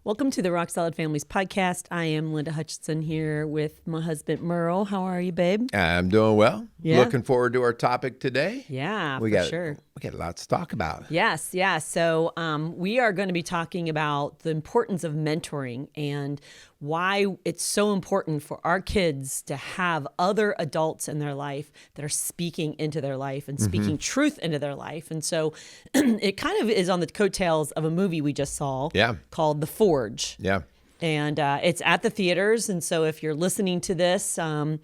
Welcome to the Rock Solid Families podcast. I am Linda Hutchinson here with my husband, Merrill. How are you, babe? I'm doing well. Yeah. Looking forward to our topic today. Yeah, Sure. We got lots to talk about. Yes. So we are going to be talking about the importance of mentoring and why it's so important for our kids to have other adults in their life that are speaking into their life and speaking truth into their life. And so it kind of is on the coattails of a movie we just saw called The Forge. Yeah. And it's at the theaters. And so if you're listening to this, in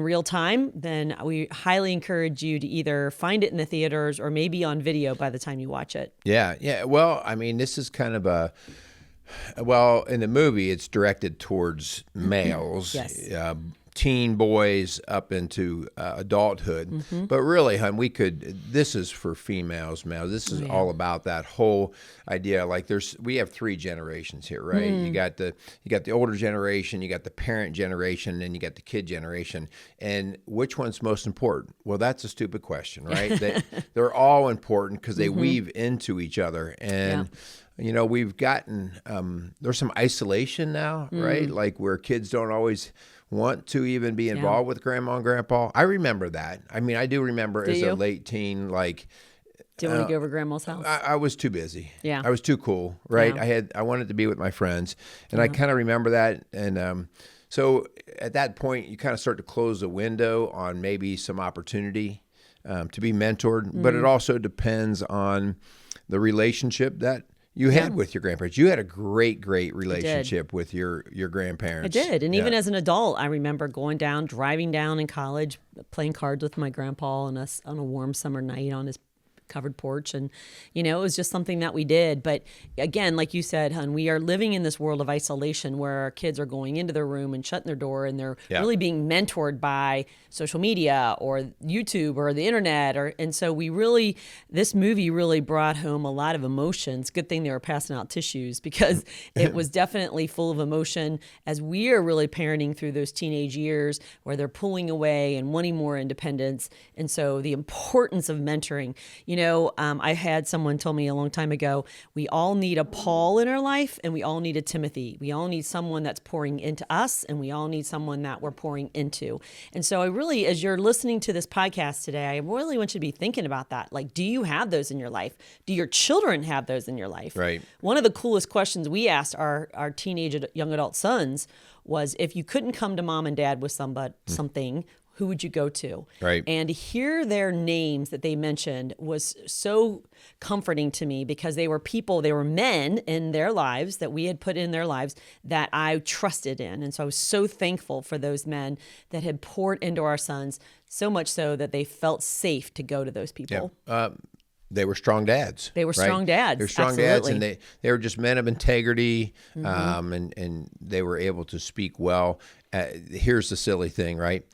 real time, then we highly encourage you to either find it in the theaters or maybe on video by the time you watch it. Yeah. Well, I mean, this is kind of in the movie, it's directed towards males. Yes. Teen boys up into adulthood. But really, hon, this is for females, males. This is all about that whole idea. Like we have three generations here, right? You got the older generation, you got the parent generation, and then you got the kid generation. And which one's most important? Well, that's a stupid question, right? They're all important because they weave into each other. And we've gotten, there's some isolation now, right? Like where kids don't always want to even be involved with grandma and grandpa. I remember that. I mean, I do remember a late teen, like... Do you want to go over grandma's house? I was too busy. Yeah. I was too cool, right? Yeah. I wanted to be with my friends, and I kind of remember that. And so at that point, you kind of start to close the window on maybe some opportunity to be mentored, but it also depends on the relationship that you had with your grandparents. You had a great relationship with your grandparents. I did. And even as an adult, I remember driving down in college, playing cards with my grandpa on a warm summer night on his covered porch. And, it was just something that we did. But again, like you said, hon, we are living in this world of isolation where our kids are going into their room and shutting their door, and they're really being mentored by social media or YouTube or the internet. And so this movie really brought home a lot of emotions. Good thing they were passing out tissues because it was definitely full of emotion as we are really parenting through those teenage years where they're pulling away and wanting more independence. And so the importance of mentoring. I had someone tell me a long time ago, we all need a Paul in our life and we all need a Timothy. We all need someone that's pouring into us and we all need someone that we're pouring into. And so as you're listening to this podcast today, I really want you to be thinking about that. Like, do you have those in your life? Do your children have those in your life? Right. One of the coolest questions we asked our teenage young adult sons was, if you couldn't come to mom and dad with something, who would you go to? Right. And to hear their names that they mentioned was so comforting to me because they were men in their lives that we had put in their lives that I trusted in. And so I was so thankful for those men that had poured into our sons, so much so that they felt safe to go to those people. Yeah. They were strong dads. They were strong dads. They were strong dads, and they were just men of integrity, and they were able to speak well. Here's the silly thing, right?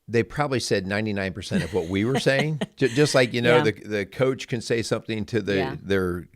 They probably said 99% of what we were saying. Just like, the coach can say something to their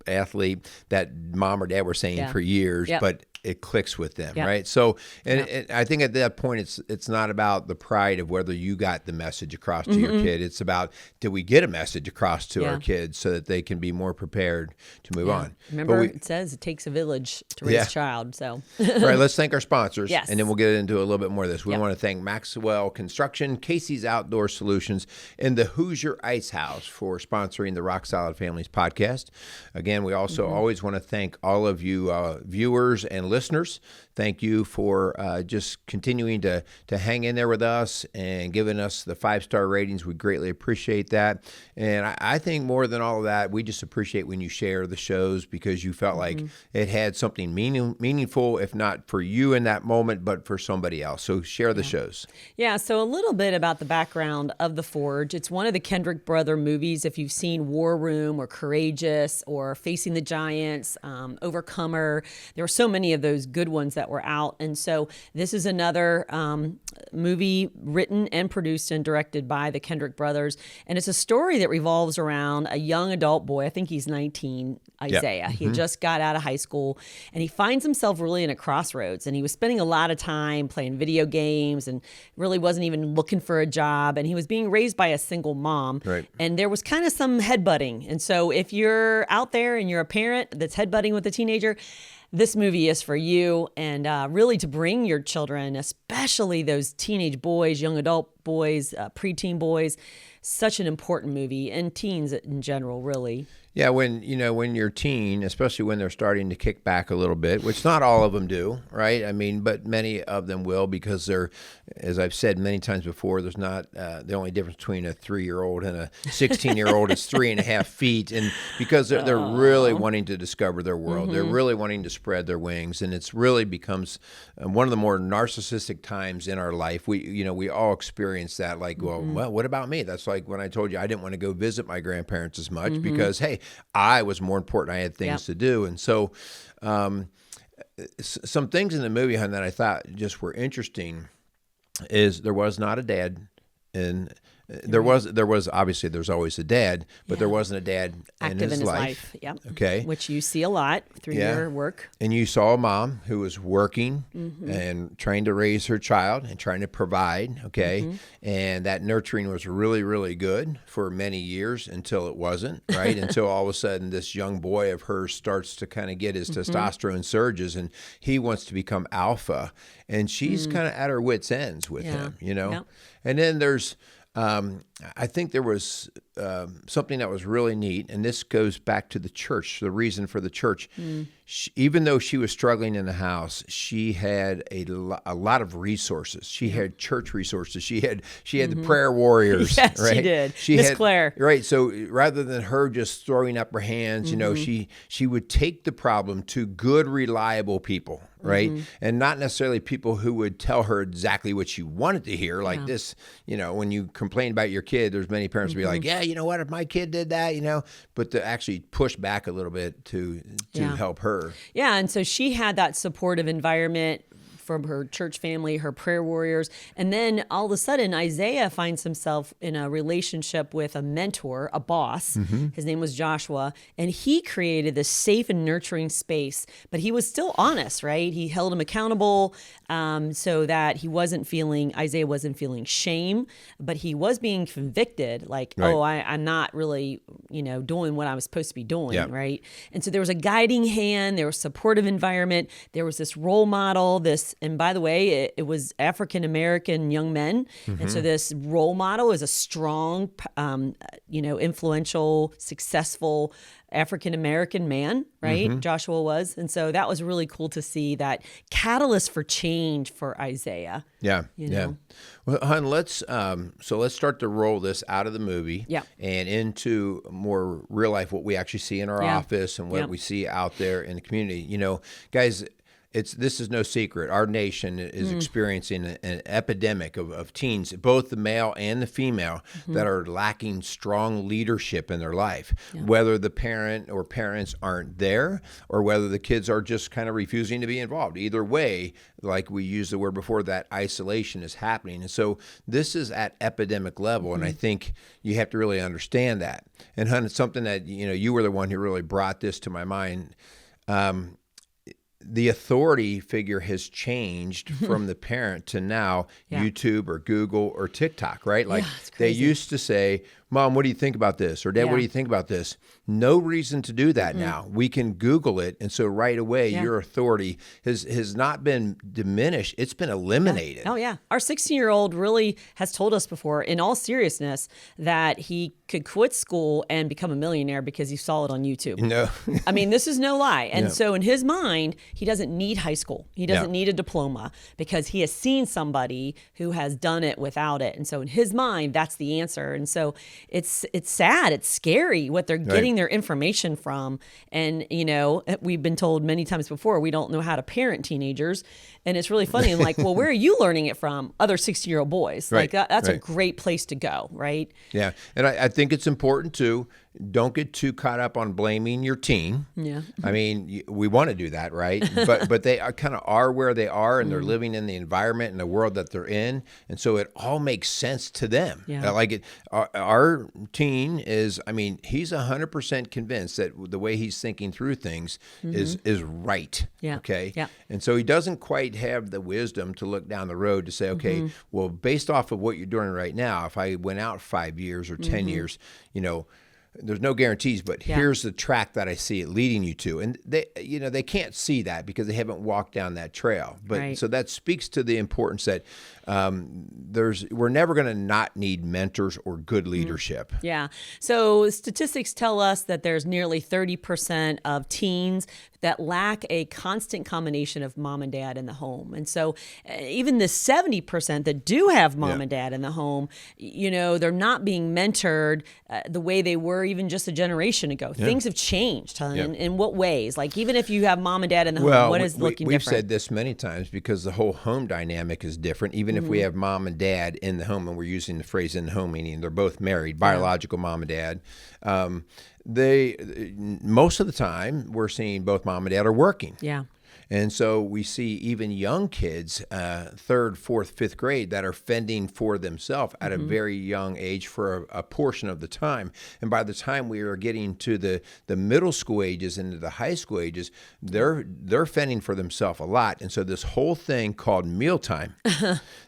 athlete that mom or dad were saying for years, but it clicks with them, right? So, and I think at that point, it's not about the pride of whether you got the message across to your kid. It's about, did we get a message across to our kids so that they can be more prepared to move on? Remember, it says it takes a village to raise a child. So, all right, let's thank our sponsors, Yes. and then we'll get into a little bit more of this. We want to thank Maxwell Construction, Casey's Outdoor Solutions, and the Hoosier Ice House for sponsoring the Rock Solid Families podcast. Again, we also always want to thank all of you viewers and listeners. Thank you for just continuing to hang in there with us and giving us the 5-star ratings. We greatly appreciate that. And I think more than all of that, we just appreciate when you share the shows because you felt like it had something meaningful, if not for you in that moment, but for somebody else. So share the shows. Yeah, so a little bit about the background of The Forge. It's one of the Kendrick brother movies. If you've seen War Room or Courageous or Facing the Giants, Overcomer, there were so many of those good ones that were out. And so this is another movie written and produced and directed by the Kendrick brothers. And it's a story that revolves around a young adult boy. I think he's 19, Isaiah. He just got out of high school and he finds himself really in a crossroads. And he was spending a lot of time playing video games and really wasn't even looking for a job. And he was being raised by a single mom. Right. And there was kind of some headbutting. And so if you're out there and you're a parent that's headbutting with a teenager, this movie is for you, and really to bring your children, especially those teenage boys, young adult boys, preteen boys. Such an important movie, and teens in general, really. Yeah, when you're teen, especially when they're starting to kick back a little bit, which not all of them do, right? I mean, but many of them will, because they're, as I've said many times before, there's not the only difference between a 3-year-old and a 16-year-old is 3.5 feet, and because they're really wanting to discover their world, they're really wanting to spread their wings, and it's really becomes one of the more narcissistic times in our life. We all experience that. Like, well, what about me? That's like when I told you I didn't want to go visit my grandparents as much because, hey, I was more important. I had things to do. And so some things in the movie, hon, that I thought just were interesting is there was not a dad. And there was obviously there's always a dad, but there wasn't a dad active in his life. Yep. Okay. Which you see a lot through your work. And you saw a mom who was working and trying to raise her child and trying to provide. Okay. And that nurturing was really, really good for many years until it wasn't, right? Until all of a sudden this young boy of hers starts to kind of get his testosterone surges and he wants to become alpha. And she's kind of at her wits' ends with him, Yep. And then there's I think there was something that was really neat, and this goes back to the church, the reason for the church. Even though she was struggling in the house, she had a lot of resources. She had church resources. She had the prayer warriors. Yes, right? she did. Miss Claire. Right. So rather than her just throwing up her hands, she would take the problem to good, reliable people. Right. And not necessarily people who would tell her exactly what she wanted to hear. Like this, when you complain about your kid, there's many parents who be like, yeah, you know what, if my kid did that, but to actually push back a little bit to help her. Yeah. And so she had that supportive environment from her church family, her prayer warriors. And then all of a sudden, Isaiah finds himself in a relationship with a mentor, a boss. His name was Joshua. And he created this safe and nurturing space. But he was still honest, right? He held him accountable so that Isaiah wasn't feeling shame, but he was being convicted. Like, I'm not really, doing what I was supposed to be doing, right? And so there was a guiding hand. There was a supportive environment. There was this role model, and by the way, it was African-American young men. And so this role model is a strong, influential, successful African-American man, right? Joshua was. And so that was really cool to see that catalyst for change for Isaiah. Yeah. Well, hon, let's start to roll this out of the movie and into more real life, what we actually see in our office and what we see out there in the community. Guys, this is no secret. Our nation is experiencing an epidemic of teens, both the male and the female, that are lacking strong leadership in their life, whether the parent or parents aren't there or whether the kids are just kind of refusing to be involved. Either way, like we used the word before, that isolation is happening. And so this is at epidemic level, and I think you have to really understand that. And, hon, it's something that, you were the one who really brought this to my mind. The authority figure has changed from the parent to now YouTube or Google or TikTok, right? Like they used to say, Mom, what do you think about this? Or Dad, what do you think about this? No reason to do that now. We can Google it. And so right away, your authority has not been diminished. It's been eliminated. Oh, yeah. Our 16-year-old really has told us before, in all seriousness, that he could quit school and become a millionaire because he saw it on YouTube. No. I mean, this is no lie. And so in his mind, he doesn't need high school. He doesn't need a diploma because he has seen somebody who has done it without it. And so in his mind, that's the answer. And so it's sad. It's scary what they're getting their information from. And, we've been told many times before, we don't know how to parent teenagers. And it's really funny. I'm like, well, where are you learning it from? Other 16-year-old boys. Like that's a great place to go, right? Yeah. And I think it's important too, don't get too caught up on blaming your teen. Yeah. I mean, we want to do that, right? But they kind of are where they are, and they're living in the environment and the world that they're in. And so it all makes sense to them. Yeah. Our teen is, he's 100% convinced that the way he's thinking through things is right. Yeah. Okay. Yeah. And so he doesn't quite have the wisdom to look down the road to say, okay, well, based off of what you're doing right now, if I went out 5 years or 10 years, there's no guarantees, but here's the track that I see it leading you to. And they can't see that because they haven't walked down that trail. But so that speaks to the importance that we're never going to not need mentors or good leadership. Yeah. So statistics tell us that there's nearly 30% of teens that lack a constant combination of mom and dad in the home. And so even the 70% that do have mom and dad in the home, they're not being mentored the way they were even just a generation ago. Things have changed. In what ways? Like, even if you have mom and dad in the home, what is looking we've different? Said this many times because the whole home dynamic is different. Even if we have mom and dad in the home, and we're using the phrase in the home, meaning they're both married, biological mom and dad, most of the time we're seeing both mom and dad are working. Yeah. And so we see even young kids, third, fourth, fifth grade, that are fending for themselves at a very young age for a portion of the time. And by the time we are getting to the middle school ages and the high school ages, they're fending for themselves a lot. And so this whole thing called mealtime,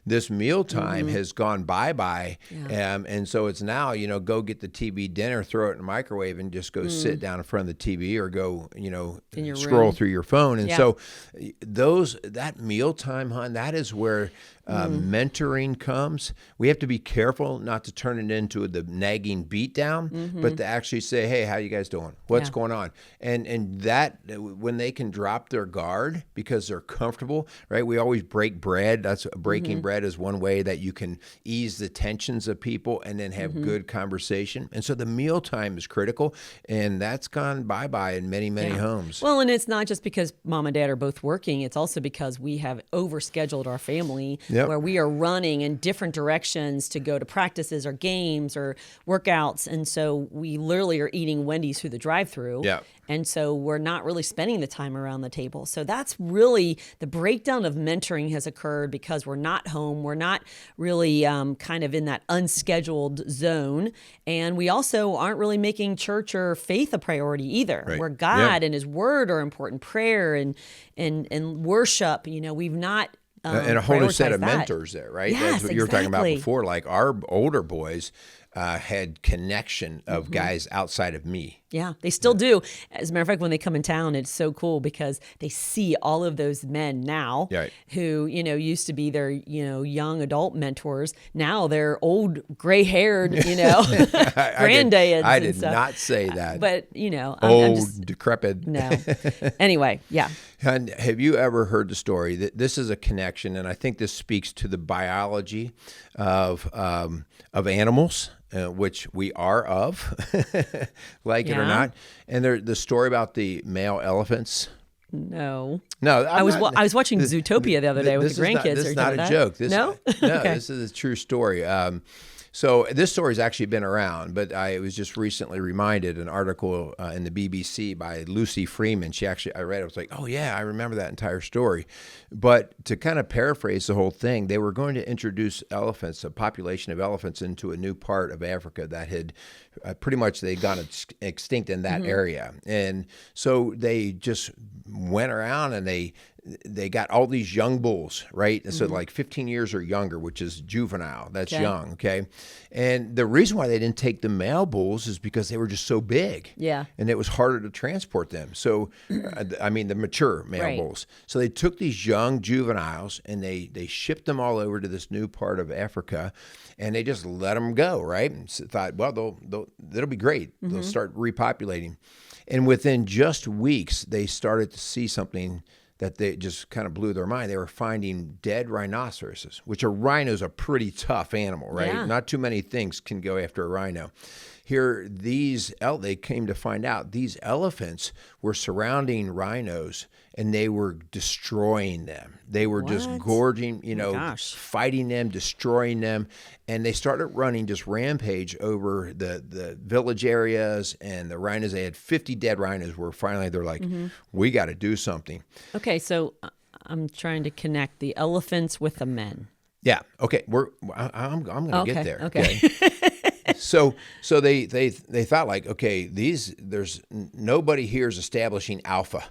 this mealtime has gone bye-bye. And so it's now, go get the TV dinner, throw it in the microwave, and just go sit down in front of the TV or go, scroll through your phone. And so that mealtime, hon, that is where mentoring comes. We have to be careful not to turn it into the nagging beatdown, but to actually say, hey, how you guys doing? What's going on? And that, when they can drop their guard because they're comfortable, right? We always break bread. That's breaking bread is one way that you can ease the tensions of people and then have good conversation. And so the mealtime is critical, and that's gone bye-bye in many, many homes. Well, and it's not just because mom and dad are both working. It's also because we have overscheduled our family where we are running in different directions to go to practices or games or workouts. And so we literally are eating Wendy's through the drive-thru. Yeah. And so we're not really spending the time around the table. So that's really the breakdown of mentoring has occurred because we're not home. We're not really kind of in that unscheduled zone. And we also aren't really making church or faith a priority either, where God and his word are important, prayer and worship. We've not and a whole new set of mentors there, right? Yes, that's what you were talking about before. Like our older boys had connection of guys outside of me. Yeah, they still do. As a matter of fact, when they come in town, it's so cool because they see all of those men now who, used to be their, young adult mentors. Now they're old, gray-haired, granddads. I did not say that. But, old, decrepit. No. Anyway, yeah. And have you ever heard the story that this is a connection, and I think this speaks to the biology of animals, which we are of, like it or not. And the story about the male elephants. No. I was watching Zootopia the other day with the grandkids. This is not a joke. No? No, this is a true story. So this story's actually been around, but I was just recently reminded an article in the BBC by Lucy Freeman. I read it. I was like, oh yeah, I remember that entire story. But to kind of paraphrase the whole thing, they were going to introduce elephants, a population of elephants, into a new part of Africa that had pretty much they'd gone extinct in that area. And so they just went around and they got all these young bulls, right? So like 15 years or younger, which is juvenile. That's young, okay? And the reason why they didn't take the male bulls is because they were just so big. Yeah. And it was harder to transport them. So, the mature male bulls. So they took these young juveniles and they shipped them all over to this new part of Africa, and they just let them go, right? And so thought, well, that'll be great. They'll start repopulating. And within just weeks, they started to see something that they just kind of blew their mind. They were finding dead rhinoceroses, which a rhino's a pretty tough animal, right? Yeah. Not too many things can go after a rhino. Here, they came to find out these elephants were surrounding rhinos and they were destroying them. They were just gorging, fighting them, destroying them. And they started running just rampage over the village areas and the rhinos. They had 50 dead rhinos where finally they're like, we got to do something. Okay, so I'm trying to connect the elephants with the men. Yeah, okay. I'm going to get there. Okay. So they thought like, okay, there's nobody here is establishing alpha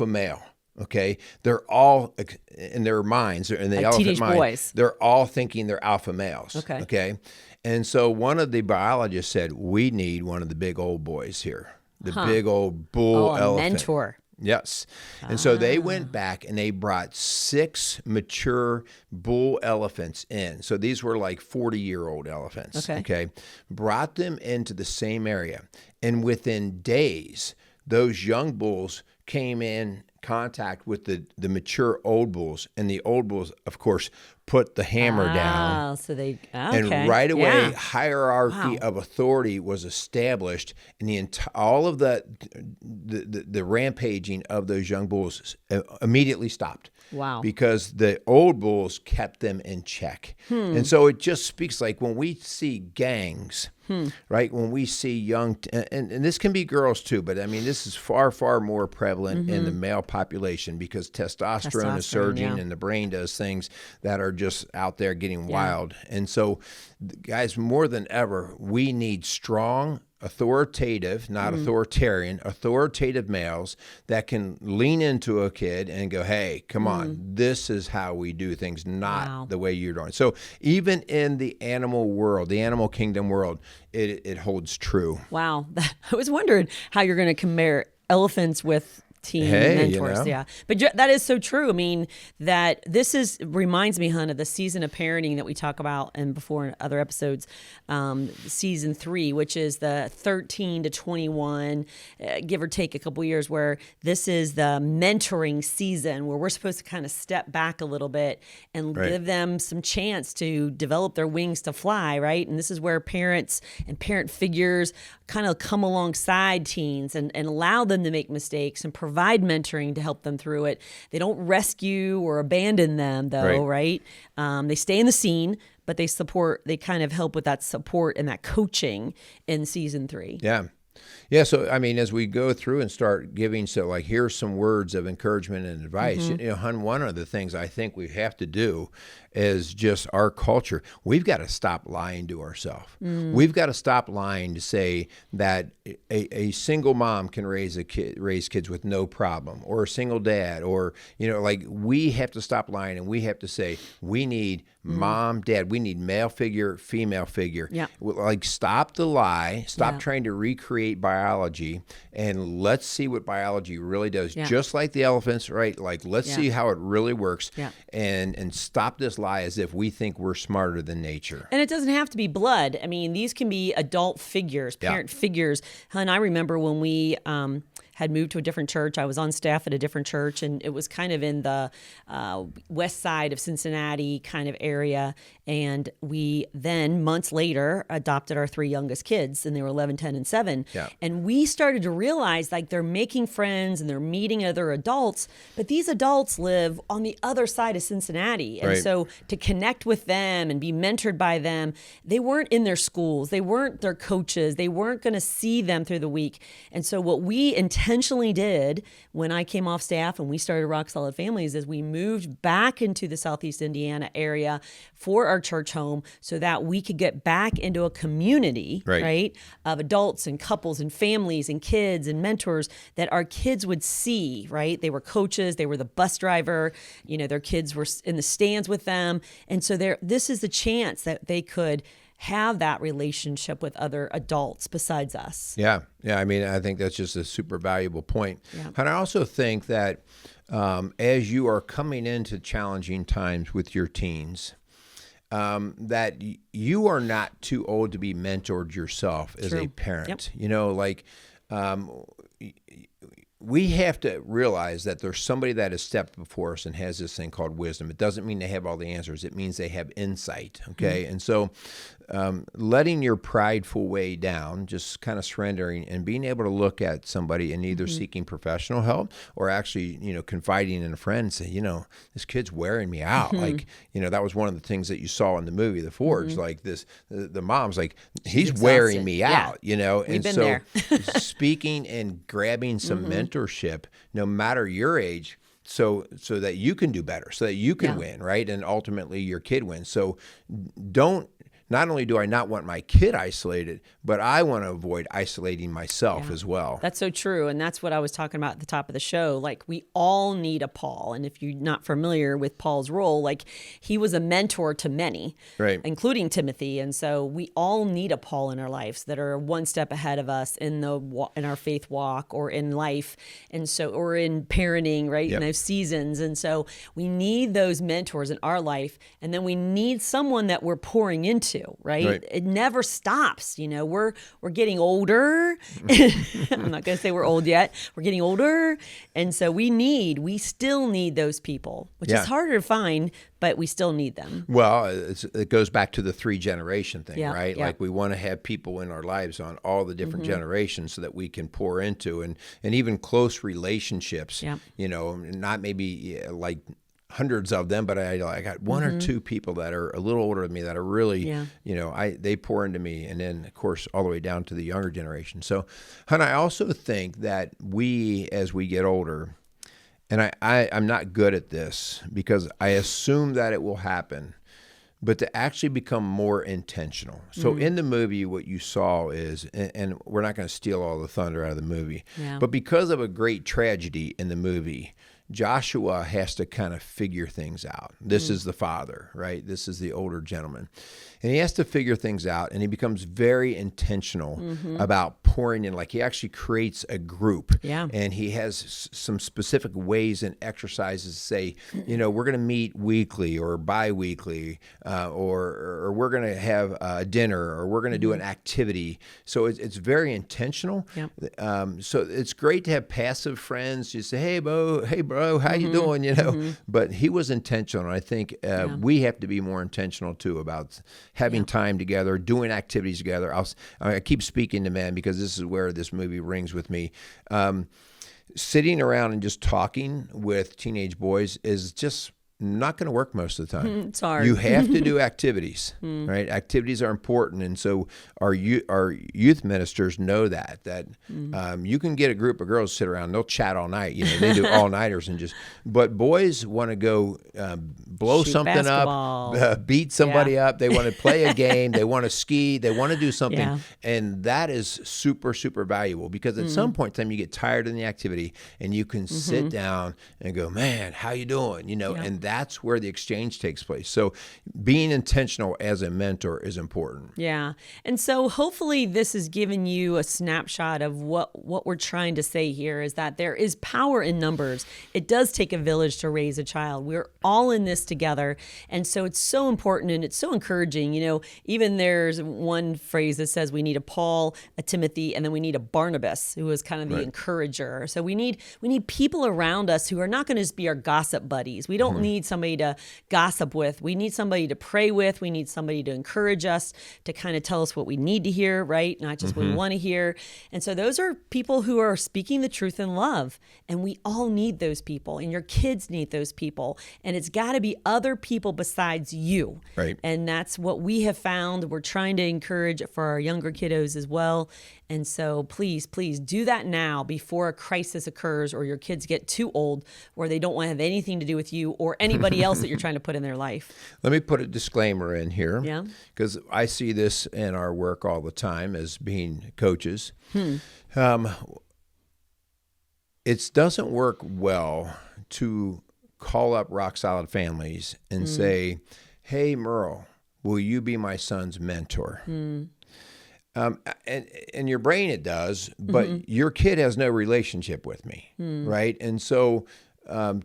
male. Okay, they're all in their minds, in the elephant teenage mind, boys. they're all thinking they're alpha males. Okay, And so one of the biologists said, we need one of the big old boys here, the big old bull a elephant. mentor. Yes. And so they went back and they brought 6 mature bull elephants in. So these were like 40-year-old elephants. Okay. Brought them into the same area. And within days, those young bulls came in contact with the mature old bulls, and the old bulls, of course, put the hammer down. So they and right away, hierarchy of authority was established, and all of the rampaging of those young bulls immediately stopped. Wow. Because the old bulls kept them in check. And so it just speaks like when we see gangs, right? When we see young, and this can be girls too, but I mean, this is far, far more prevalent in the male population because testosterone is surging and the brain does things that are just out there getting wild. And so, guys, more than ever, we need strong, authoritative, not authoritarian, authoritative males that can lean into a kid and go, hey, come on, this is how we do things, not the way you're doing. So even in the animal world, the animal kingdom world, it holds true. Wow. I was wondering how you're going to compare elephants with teen mentors. Yeah. But that is so true. I mean, that this reminds me, Hun, of the season of parenting that we talk about and before in other episodes, season 3, which is the 13 to 21, give or take a couple years, where this is the mentoring season where we're supposed to kind of step back a little bit and give them some chance to develop their wings to fly, right? And this is where parents and parent figures kind of come alongside teens and allow them to make mistakes and provide mentoring to help them through it. They don't rescue or abandon them, though, right? They stay in the scene, but they kind of help with that support and that coaching in season 3. Yeah. So, I mean, as we go through and start giving, here's some words of encouragement and advice. Hun, one of the things I think we have to do is just our culture. We've got to stop lying to ourselves. We've got to stop lying to say that a single mom can raise kids with no problem, or a single dad, or, we have to stop lying, and we have to say we need mom, dad, we need male figure, female figure. Stop the lie, stop trying to recreate biology, and let's see what biology really does. Just like the elephants, right? Let's see how it really works, and stop this lie as if we think we're smarter than nature. And it doesn't have to be blood. I mean, these can be adult figures, parent figures. And I remember when we had moved to a different church. I was on staff at a different church, and it was kind of in the west side of Cincinnati kind of area. And we then, months later, adopted our 3 youngest kids, and they were 11, 10, and 7. And we started to realize they're making friends and they're meeting other adults, but these adults live on the other side of Cincinnati. And so to connect with them and be mentored by them, they weren't in their schools, they weren't their coaches, they weren't going to see them through the week. And so what we intentionally did when I came off staff and we started Rock Solid Families is we moved back into the Southeast Indiana area for our church home so that we could get back into a community, right, of adults and couples and families and kids and mentors that our kids would see, right? They were coaches, they were the bus driver, their kids were in the stands with them. And so this is the chance that they could have that relationship with other adults besides us. Yeah. I mean, I think that's just a super valuable point. And I also think that as you are coming into challenging times with your teens, that you are not too old to be mentored yourself as a parent. We have to realize that there's somebody that has stepped before us and has this thing called wisdom. It doesn't mean they have all the answers. It means they have insight, okay? And so letting your prideful way down, just kind of surrendering and being able to look at somebody and either seeking professional help or actually, confiding in a friend and say, this kid's wearing me out. That was one of the things that you saw in the movie, The Forge, the mom's like, he's wearing me out, We've and been so there. speaking and grabbing some mentorship, no matter your age, so that you can do better, so that you can win, right? And ultimately your kid wins. So don't not only do I not want my kid isolated, but I want to avoid isolating myself as well. That's so true. And that's what I was talking about at the top of the show. Like, we all need a Paul. And if you're not familiar with Paul's role, like, he was a mentor to many, right, including Timothy. And so we all need a Paul in our lives that are one step ahead of us in our faith walk or in life. And so, or in parenting, right? Yep. In those seasons. And so we need those mentors in our life. And then we need someone that we're pouring into, right? It never stops. You know, we're getting older. I'm not going to say we're old yet. We're getting older. And so we still need those people, which is harder to find, but we still need them. Well, it goes back to the 3-generation thing, right? Yeah. Like, we want to have people in our lives on all the different generations so that we can pour into, and even close relationships, you know, not maybe like hundreds of them, but I got one or two people that are a little older than me that are really, you know, they pour into me. And then, of course, all the way down to the younger generation. So, hon, I also think that as we get older, and I'm not good at this because I assume that it will happen, but to actually become more intentional. So in the movie, what you saw is, and we're not going to steal all the thunder out of the movie, but because of a great tragedy in the movie, Joshua has to kind of figure things out. This is the father, right? This is the older gentleman. And he has to figure things out, and he becomes very intentional about pouring in. Like, he actually creates a group, and he has some specific ways and exercises to say, you know, we're going to meet weekly or bi-weekly, or we're going to have a dinner, or we're going to do an activity. So it's very intentional. So it's great to have passive friends. You say, hey, bro, how you doing? You know, but he was intentional. And I think we have to be more intentional too about having time together, doing activities together. I keep speaking to men because this is where this movie rings with me. Sitting around and just talking with teenage boys is just not going to work most of the time. It's hard. You have to do activities, right? Activities are important. And so our youth ministers know that you can get a group of girls to sit around, they'll chat all night. You know, they do all-nighters but boys want to go blow Shoot something basketball. up, beat somebody up. They want to play a game. They want to ski. They want to do something. Yeah. And that is super, super valuable because at some point in time you get tired in the activity and you can sit down and go, man, how you doing? You know, and that's where the exchange takes place. So being intentional as a mentor is important. Yeah. And so hopefully this has given you a snapshot of what we're trying to say here is that there is power in numbers. It does take a village to raise a child. We're all in this together. And so it's so important and it's so encouraging. You know, even there's one phrase that says we need a Paul, a Timothy, and then we need a Barnabas, who is kind of the encourager. So we need people around us who are not going to just be our gossip buddies. We don't need somebody to gossip with. We need somebody to pray with. We need somebody to encourage us, to kind of tell us what we need to hear, right? Not just what we want to hear. And so those are people who are speaking the truth in love. And we all need those people. And your kids need those people. And it's got to be other people besides you. Right. And that's what we have found. We're trying to encourage for our younger kiddos as well. And so please do that now before a crisis occurs or your kids get too old where they don't want to have anything to do with you or anybody else that you're trying to put in their life. Let me put a disclaimer in here. Yeah. Because I see this in our work all the time as being coaches. It doesn't work well to call up rock solid families and say, hey, Merle, will you be my son's mentor? And in your brain it does, but your kid has no relationship with me, right? And so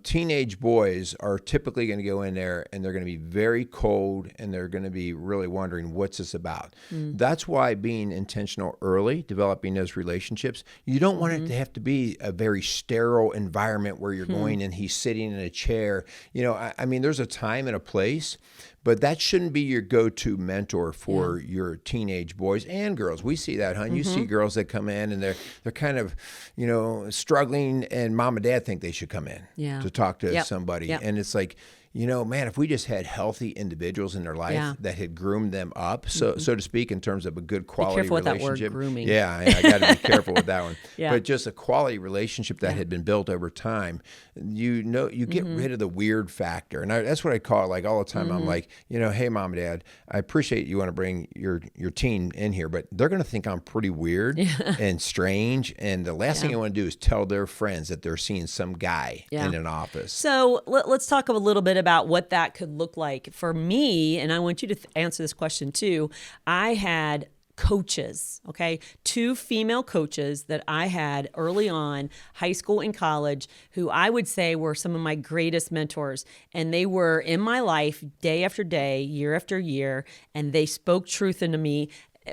teenage boys are typically going to go in there and they're going to be very cold and they're going to be really wondering, what's this about? That's why being intentional early, developing those relationships, you don't want it to have to be a very sterile environment where you're going and he's sitting in a chair. You know, I mean, there's a time and a place, but that shouldn't be your go-to mentor for your teenage boys and girls. We see that, hon. You see girls that come in and they're kind of, you know, struggling, and mom and dad think they should come in. to talk to somebody. Yep. And it's like, man, if we just had healthy individuals in their life that had groomed them up, so to speak, in terms of a good quality careful with relationship. that word, grooming. Yeah, I got to be careful with that one. Yeah. But just a quality relationship that had been built over time, you get rid of the weird factor. And that's what I call it. Like all the time, I'm like, hey, mom and dad, I appreciate you want to bring your teen in here, but they're going to think I'm pretty weird and strange. And the last thing I want to do is tell their friends that they're seeing some guy in an office. So let's talk a little bit about what that could look like for me. And I want you to answer this question too. I had coaches, okay? 2 female coaches that I had early on, high school and college, who I would say were some of my greatest mentors. And they were in my life day after day, year after year, and they spoke truth into me.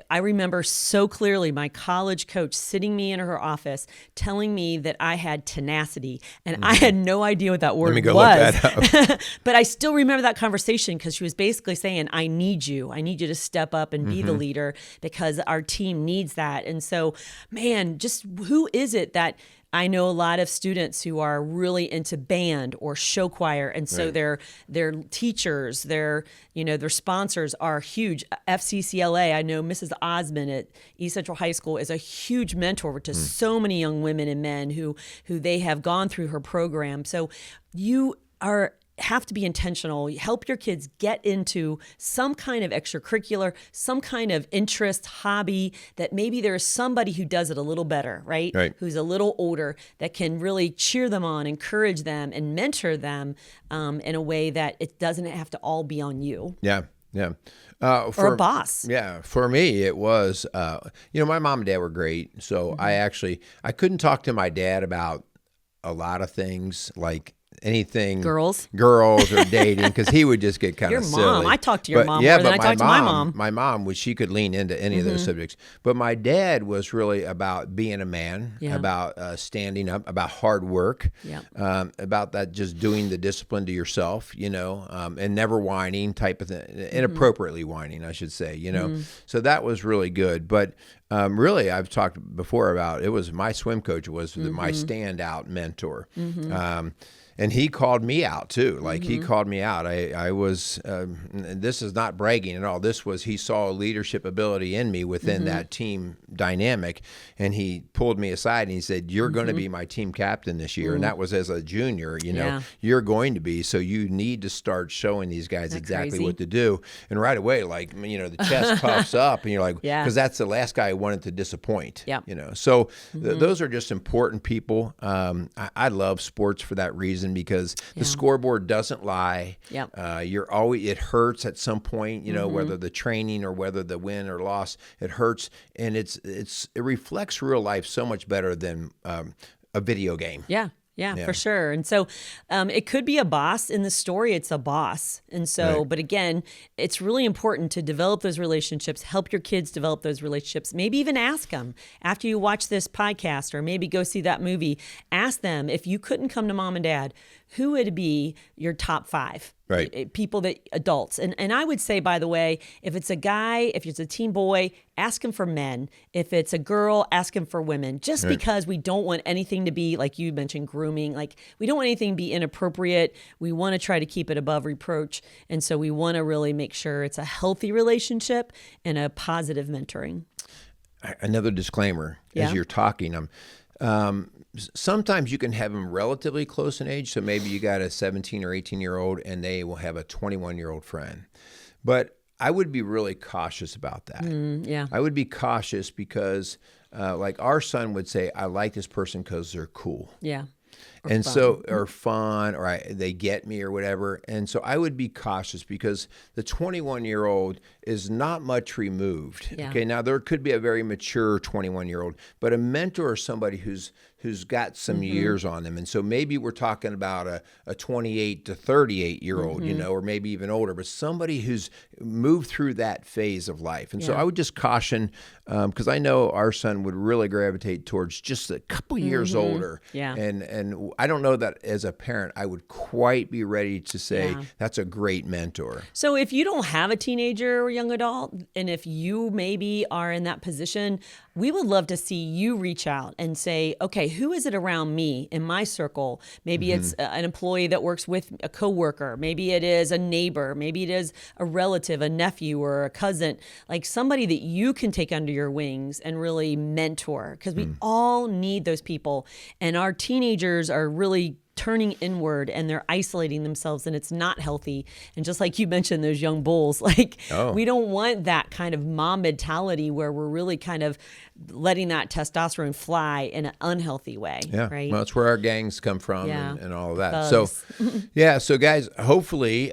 I remember so clearly my college coach sitting me in her office telling me that I had tenacity, and I had no idea what that word was. Let me go look that up. But I still remember that conversation because she was basically saying, I need you to step up and be the leader because our team needs that. And so, man, just who is it that I know a lot of students who are really into band or show choir, and so their teachers, their sponsors are huge. FCCLA, I know Mrs. Osmond at East Central High School is a huge mentor to so many young women and men who they have gone through her program. So you have to be intentional. Help your kids get into some kind of extracurricular, some kind of interest, hobby, that maybe there's somebody who does it a little better, right? Who's a little older, that can really cheer them on, encourage them, and mentor them in a way that it doesn't have to all be on you. Yeah. Or a boss. Yeah. For me, it was, my mom and dad were great. So I couldn't talk to my dad about a lot of things, like anything girls or dating, because he would just get kind of silly. Your mom, I talked to your mom more than I talked to my mom. My mom, she could lean into any of those subjects. But my dad was really about being a man, about standing up, about hard work, about that, just doing the discipline to yourself, and never whining type of thing, inappropriately whining, I should say, So that was really good. But really, I've talked before about, it was my swim coach was my standout mentor. And he called me out too. Like he called me out. I was, and this is not bragging at all. This was, he saw a leadership ability in me within that team dynamic. And he pulled me aside and he said, you're going to be my team captain this year. And that was as a junior, you're going to be. So you need to start showing these guys exactly what to do. And right away, like, the chest puffs up and you're like, because that's the last guy I wanted to disappoint. So those are just important people. I love sports for that reason, because the scoreboard doesn't lie. You're always, it hurts at some point, whether the training or whether the win or loss, it hurts. And it reflects real life so much better than a video game. Yeah, for sure. And so it could be a boss. In the story, it's a boss. And so, but again, it's really important to develop those relationships, help your kids develop those relationships. Maybe even ask them after you watch this podcast, or maybe go see that movie. Ask them, if you couldn't come to mom and dad, who would be your top 5? People adults. And I would say, by the way, if it's a guy, if it's a teen boy, ask him for men. If it's a girl, ask him for women. Just because we don't want anything to be, like you mentioned, grooming. Like, we don't want anything to be inappropriate. We want to try to keep it above reproach. And so we want to really make sure it's a healthy relationship and a positive mentoring. Another disclaimer, as you're talking, sometimes you can have them relatively close in age. So maybe you got a 17 or 18-year-old and they will have a 21-year-old friend. But I would be really cautious about that. I would be cautious because like our son would say, I like this person because they're cool. Or fun, or they get me or whatever. And so I would be cautious, because the 21-year-old is not much removed. Okay, now there could be a very mature 21-year-old, but a mentor is somebody who's got some years on them. And so maybe we're talking about a 28 to 38-year-old, or maybe even older, but somebody who's moved through that phase of life. And so I would just caution, because I know our son would really gravitate towards just a couple years older. And I don't know that as a parent, I would quite be ready to say that's a great mentor. So if you don't have a teenager or young adult, and if you maybe are in that position, we would love to see you reach out and say, okay, who is it around me in my circle? Maybe it's an employee that works with a coworker. Maybe it is a neighbor. Maybe it is a relative, a nephew, or a cousin, like somebody that you can take under your wings and really mentor, because we all need those people. And our teenagers are really turning inward and they're isolating themselves, and it's not healthy. And just like you mentioned, those young bulls, like we don't want that kind of mom mentality where we're really kind of letting that testosterone fly in an unhealthy way. Yeah. Right. Well, that's where our gangs come from and all of that. Thugs. So, so guys, hopefully,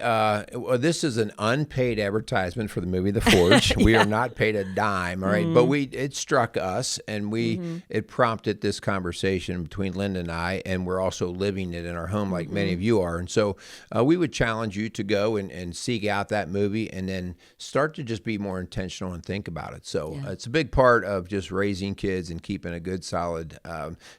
this is an unpaid advertisement for the movie The Forge. We are not paid a dime. All right. But it struck us, and it prompted this conversation between Linda and I, and we're also living it in our home like many of you are. And so we would challenge you to go and seek out that movie and then start to just be more intentional and think about it. So it's a big part of just raising kids and keeping a good, solid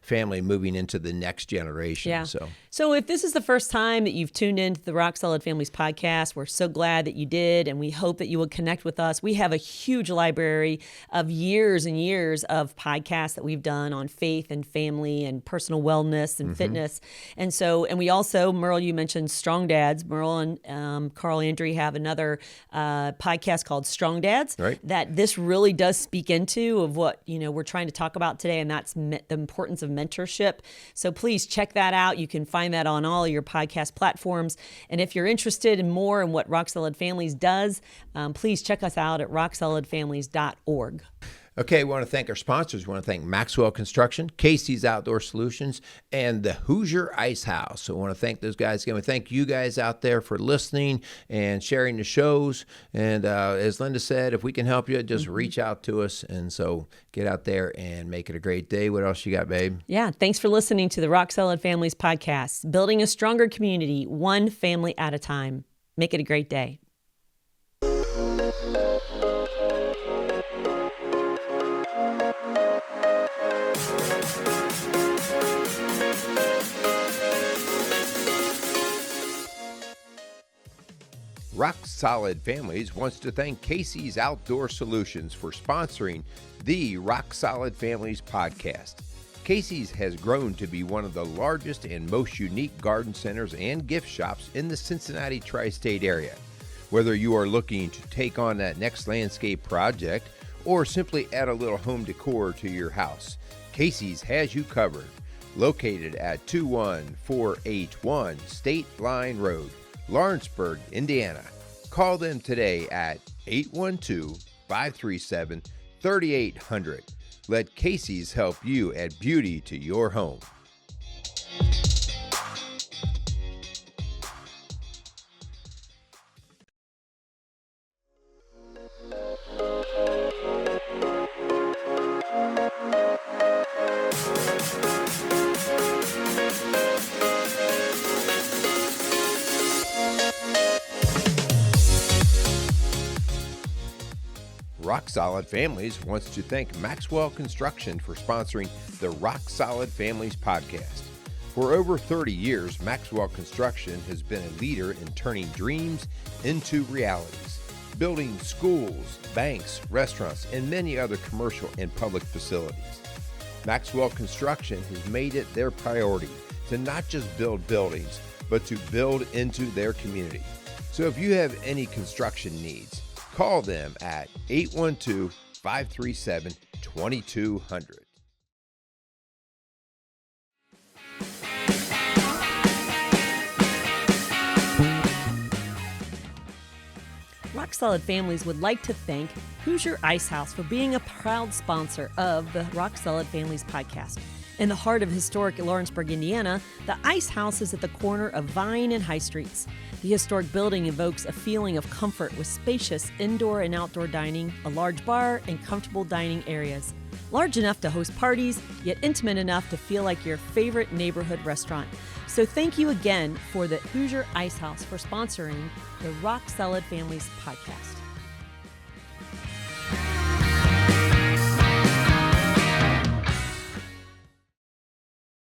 family moving into the next generation. Yeah. So if this is the first time that you've tuned into the Rock Solid Families podcast, we're so glad that you did, and we hope that you will connect with us. We have a huge library of years and years of podcasts that we've done on faith and family and personal wellness and fitness. And we also, Merle, you mentioned Strong Dads. Merle and Carl Andrew have another podcast called Strong Dads that this really does speak into of what, we're trying to talk about today, and that's the importance of mentorship. So please check that out. You can find that on all your podcast platforms. And if you're interested in more in what Rock Solid Families does, please check us out at rocksolidfamilies.org. Okay, we want to thank our sponsors. We want to thank Maxwell Construction, Casey's Outdoor Solutions, and the Hoosier Ice House. So we want to thank those guys again. We thank you guys out there for listening and sharing the shows. And as Linda said, if we can help you, just reach out to us. And so get out there and make it a great day. What else you got, babe? Yeah, thanks for listening to the Rock Solid Families podcast, building a stronger community, one family at a time. Make it a great day. Rock Solid Families wants to thank Casey's Outdoor Solutions for sponsoring the Rock Solid Families podcast. Casey's has grown to be one of the largest and most unique garden centers and gift shops in the Cincinnati tri-state area. Whether you are looking to take on that next landscape project or simply add a little home decor to your house, Casey's has you covered. Located at 21481 State Line Road, Lawrenceburg, Indiana. Call them today at 812-537-3800. Let Casey's help you add beauty to your home. Rock Solid Families wants to thank Maxwell Construction for sponsoring the Rock Solid Families podcast. For over 30 years, Maxwell Construction has been a leader in turning dreams into realities, building schools, banks, restaurants, and many other commercial and public facilities. Maxwell Construction has made it their priority to not just build buildings, but to build into their community. So if you have any construction needs, call them at 812-537-2200. Rock Solid Families would like to thank Hoosier Ice House for being a proud sponsor of the Rock Solid Families podcast. In the heart of historic Lawrenceburg, Indiana, the Ice House is at the corner of Vine and High Streets. The historic building evokes a feeling of comfort with spacious indoor and outdoor dining, a large bar, and comfortable dining areas. Large enough to host parties, yet intimate enough to feel like your favorite neighborhood restaurant. So thank you again for the Hoosier Ice House for sponsoring the Rock Solid Families podcast.